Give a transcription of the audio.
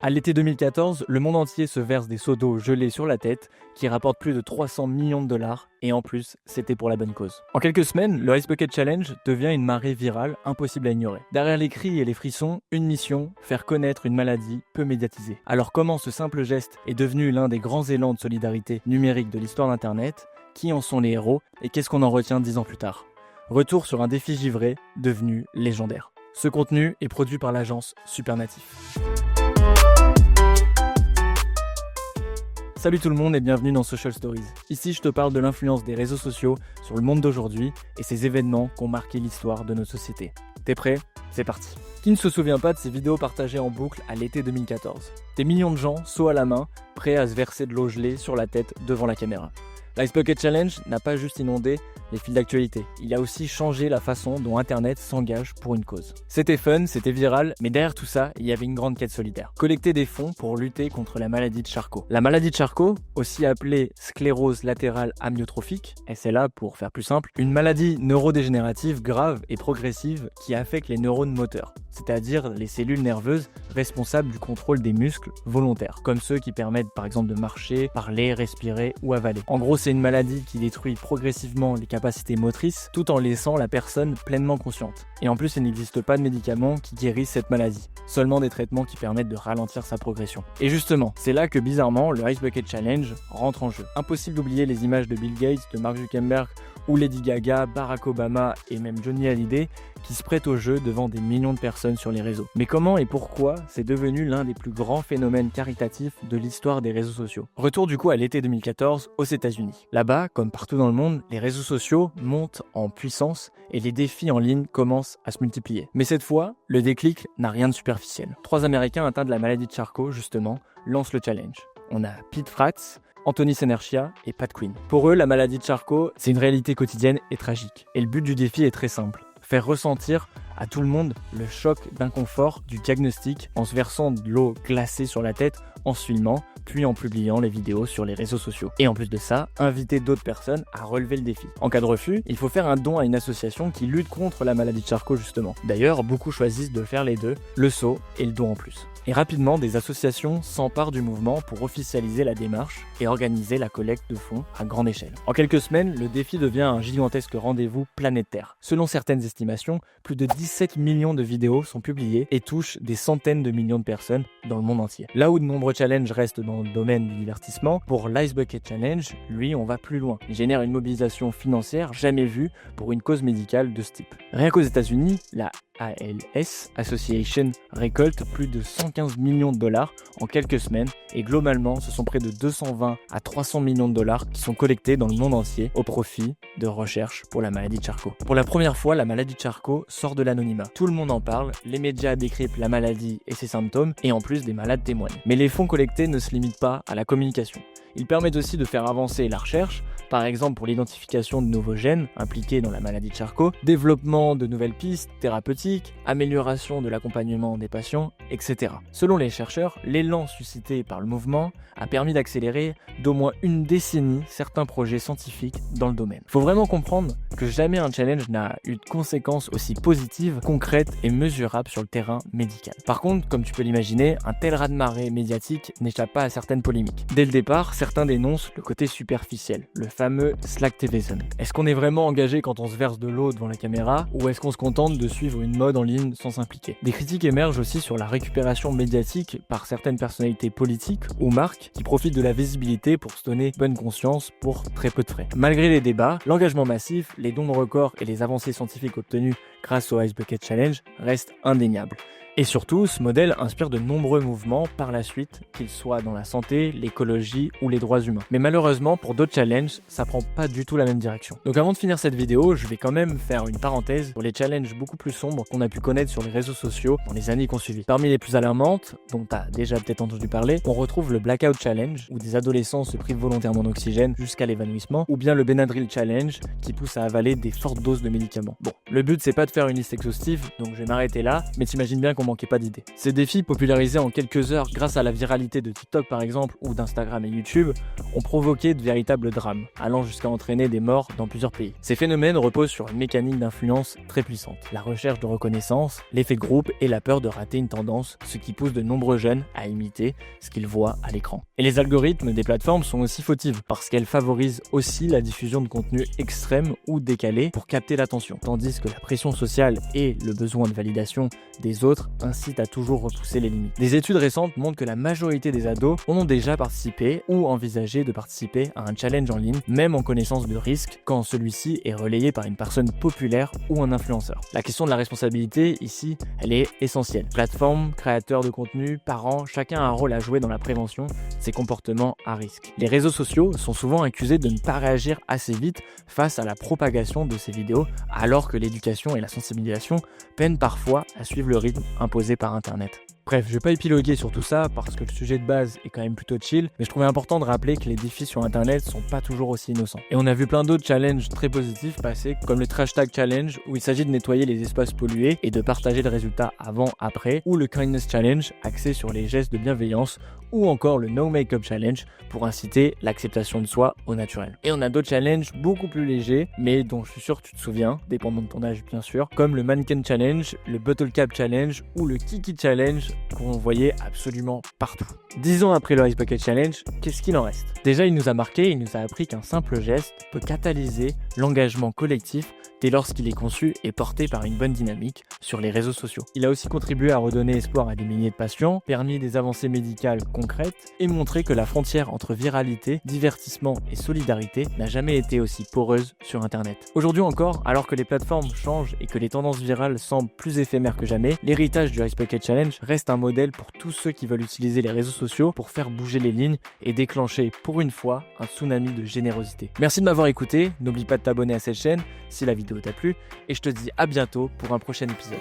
À l'été 2014, le monde entier se verse des seaux d'eau gelés sur la tête qui rapportent plus de 300 millions de dollars et en plus, c'était pour la bonne cause. En quelques semaines, le Ice Bucket Challenge devient une marée virale impossible à ignorer. Derrière les cris et les frissons, une mission, faire connaître une maladie peu médiatisée. Alors comment ce simple geste est devenu l'un des grands élans de solidarité numérique de l'histoire d'Internet? Qui en sont les héros et qu'est-ce qu'on en retient 10 ans plus tard? Retour sur un défi givré devenu légendaire. Ce contenu est produit par l'agence Supernatif. Salut tout le monde et bienvenue dans Social Stories. Ici, je te parle de l'influence des réseaux sociaux sur le monde d'aujourd'hui et ces événements qui ont marqué l'histoire de notre société. T'es prêt? C'est parti. Qui ne se souvient pas de ces vidéos partagées en boucle à l'été 2014? Des millions de gens, seaux à la main, prêts à se verser de l'eau gelée sur la tête devant la caméra. L'Ice Bucket Challenge n'a pas juste inondé les fils d'actualité, il a aussi changé la façon dont Internet s'engage pour une cause. C'était fun, c'était viral, mais derrière tout ça, il y avait une grande quête solidaire. Collecter des fonds pour lutter contre la maladie de Charcot. La maladie de Charcot, aussi appelée sclérose latérale amyotrophique, SLA pour faire plus simple, une maladie neurodégénérative grave et progressive qui affecte les neurones moteurs, c'est-à-dire les cellules nerveuses responsables du contrôle des muscles volontaires, comme ceux qui permettent par exemple de marcher, parler, respirer ou avaler. En gros, c'est une maladie qui détruit progressivement les capacités motrices tout en laissant la personne pleinement consciente. Et en plus, il n'existe pas de médicaments qui guérissent cette maladie, seulement des traitements qui permettent de ralentir sa progression. Et justement, c'est là que bizarrement, le Ice Bucket Challenge rentre en jeu. Impossible d'oublier les images de Bill Gates, de Mark Zuckerberg ou Lady Gaga, Barack Obama et même Johnny Hallyday qui se prêtent au jeu devant des millions de personnes sur les réseaux. Mais comment et pourquoi c'est devenu l'un des plus grands phénomènes caritatifs de l'histoire des réseaux sociaux? Retour du coup à l'été 2014 aux États-Unis. Là-bas, comme partout dans le monde, les réseaux sociaux montent en puissance et les défis en ligne commencent à se multiplier. Mais cette fois, le déclic n'a rien de superficiel. 3 Américains atteints de la maladie de Charcot, justement, lancent le challenge. On a Pete Fratz, Anthony Senerchia et Pat Quinn. Pour eux, la maladie de Charcot, c'est une réalité quotidienne et tragique. Et le but du défi est très simple. Faire ressentir à tout le monde le choc d'inconfort du diagnostic en se versant de l'eau glacée sur la tête, en se filmant, puis en publiant les vidéos sur les réseaux sociaux. Et en plus de ça, inviter d'autres personnes à relever le défi. En cas de refus, il faut faire un don à une association qui lutte contre la maladie de Charcot justement. D'ailleurs, beaucoup choisissent de faire les deux, le seau et le don en plus. Et rapidement, des associations s'emparent du mouvement pour officialiser la démarche et organiser la collecte de fonds à grande échelle. En quelques semaines, le défi devient un gigantesque rendez-vous planétaire. Selon certaines estimations, plus de 17 millions de vidéos sont publiées et touchent des centaines de millions de personnes dans le monde entier. Là où de nombreux challenges restent dans le domaine du divertissement, pour l'Ice Bucket Challenge, lui, on va plus loin. Il génère une mobilisation financière jamais vue pour une cause médicale de ce type. Rien qu'aux États-Unis, la ALS Association récolte plus de 115 millions de dollars en quelques semaines et globalement ce sont près de 220 à 300 millions de dollars qui sont collectés dans le monde entier au profit de recherche pour la maladie de Charcot. Pour la première fois, la maladie de Charcot sort de l'anonymat. Tout le monde en parle, les médias décryptent la maladie et ses symptômes et en plus des malades témoignent. Mais les fonds collectés ne se limitent pas à la communication. Ils permettent aussi de faire avancer la recherche, par exemple pour l'identification de nouveaux gènes impliqués dans la maladie de Charcot, développement de nouvelles pistes thérapeutiques, amélioration de l'accompagnement des patients, etc. Selon les chercheurs, l'élan suscité par le mouvement a permis d'accélérer d'au moins une décennie certains projets scientifiques dans le domaine. Il faut vraiment comprendre que jamais un challenge n'a eu de conséquences aussi positives, concrètes et mesurables sur le terrain médical. Par contre, comme tu peux l'imaginer, un tel raz-de-marée médiatique n'échappe pas à certaines polémiques. Dès le départ, certains dénoncent le côté superficiel, le fameux slacktivism. Est-ce qu'on est vraiment engagé quand on se verse de l'eau devant la caméra ou est-ce qu'on se contente de suivre une mode en ligne sans s'impliquer? Des critiques émergent aussi sur la récupération médiatique par certaines personnalités politiques ou marques qui profitent de la visibilité pour se donner bonne conscience pour très peu de frais. Malgré les débats, l'engagement massif, les dons de records et les avancées scientifiques obtenues grâce au Ice Bucket Challenge restent indéniables. Et surtout, ce modèle inspire de nombreux mouvements par la suite, qu'ils soient dans la santé, l'écologie ou les droits humains. Mais malheureusement, pour d'autres challenges, ça prend pas du tout la même direction. Donc avant de finir cette vidéo, je vais quand même faire une parenthèse sur les challenges beaucoup plus sombres qu'on a pu connaître sur les réseaux sociaux dans les années qui ont suivi. Parmi les plus alarmantes, dont tu as déjà peut-être entendu parler, on retrouve le Blackout Challenge, où des adolescents se privent volontairement d'oxygène jusqu'à l'évanouissement, ou bien le Benadryl Challenge, qui pousse à avaler des fortes doses de médicaments. Bon, le but c'est pas de faire une liste exhaustive, donc je vais m'arrêter là, mais t'imagines bien qu'on manquait pas d'idées. Ces défis, popularisés en quelques heures grâce à la viralité de TikTok par exemple, ou d'Instagram et YouTube, ont provoqué de véritables drames, allant jusqu'à entraîner des morts dans plusieurs pays. Ces phénomènes reposent sur une mécanique d'influence très puissante, la recherche de reconnaissance, l'effet de groupe et la peur de rater une tendance, ce qui pousse de nombreux jeunes à imiter ce qu'ils voient à l'écran. Et les algorithmes des plateformes sont aussi fautives, parce qu'elles favorisent aussi la diffusion de contenus extrêmes ou décalés pour capter l'attention, tandis que la pression sociale et le besoin de validation des autres incitent à toujours repousser les limites. Des études récentes montrent que la majorité des ados ont déjà participé ou envisagé de participer à un challenge en ligne, même en connaissance de risque, quand celui-ci est relayé par une personne populaire ou un influenceur. La question de la responsabilité, ici, elle est essentielle. Plateformes, créateurs de contenu, parents, chacun a un rôle à jouer dans la prévention de ces comportements à risque. Les réseaux sociaux sont souvent accusés de ne pas réagir assez vite face à la propagation de ces vidéos, alors que l'éducation et la sensibilisation peinent parfois à suivre le rythme imposé par Internet. Bref, je vais pas épiloguer sur tout ça parce que le sujet de base est quand même plutôt chill, mais je trouvais important de rappeler que les défis sur Internet sont pas toujours aussi innocents. Et on a vu plein d'autres challenges très positifs passer, comme le Trash Tag Challenge où il s'agit de nettoyer les espaces pollués et de partager le résultat avant-après, ou le Kindness Challenge axé sur les gestes de bienveillance, ou encore le No Makeup Challenge pour inciter l'acceptation de soi au naturel. Et on a d'autres challenges beaucoup plus légers, mais dont je suis sûr que tu te souviens, dépendant de ton âge bien sûr, comme le Mannequin Challenge, le Bottle Cap Challenge ou le Kiki Challenge qu'on voyait absolument partout. 10 ans après le Ice Bucket Challenge, qu'est-ce qu'il en reste? Déjà, il nous a marqué, il nous a appris qu'un simple geste peut catalyser l'engagement collectif dès lors qu'il est conçu et porté par une bonne dynamique sur les réseaux sociaux. Il a aussi contribué à redonner espoir à des milliers de patients, permis des avancées médicales concrètes et montré que la frontière entre viralité, divertissement et solidarité n'a jamais été aussi poreuse sur Internet. Aujourd'hui encore, alors que les plateformes changent et que les tendances virales semblent plus éphémères que jamais, l'héritage du Ice Bucket Challenge reste un modèle pour tous ceux qui veulent utiliser les réseaux sociaux pour faire bouger les lignes et déclencher pour une fois un tsunami de générosité. Merci de m'avoir écouté, n'oublie pas de t'abonner à cette chaîne si la vidéo t'a plu et je te dis à bientôt pour un prochain épisode.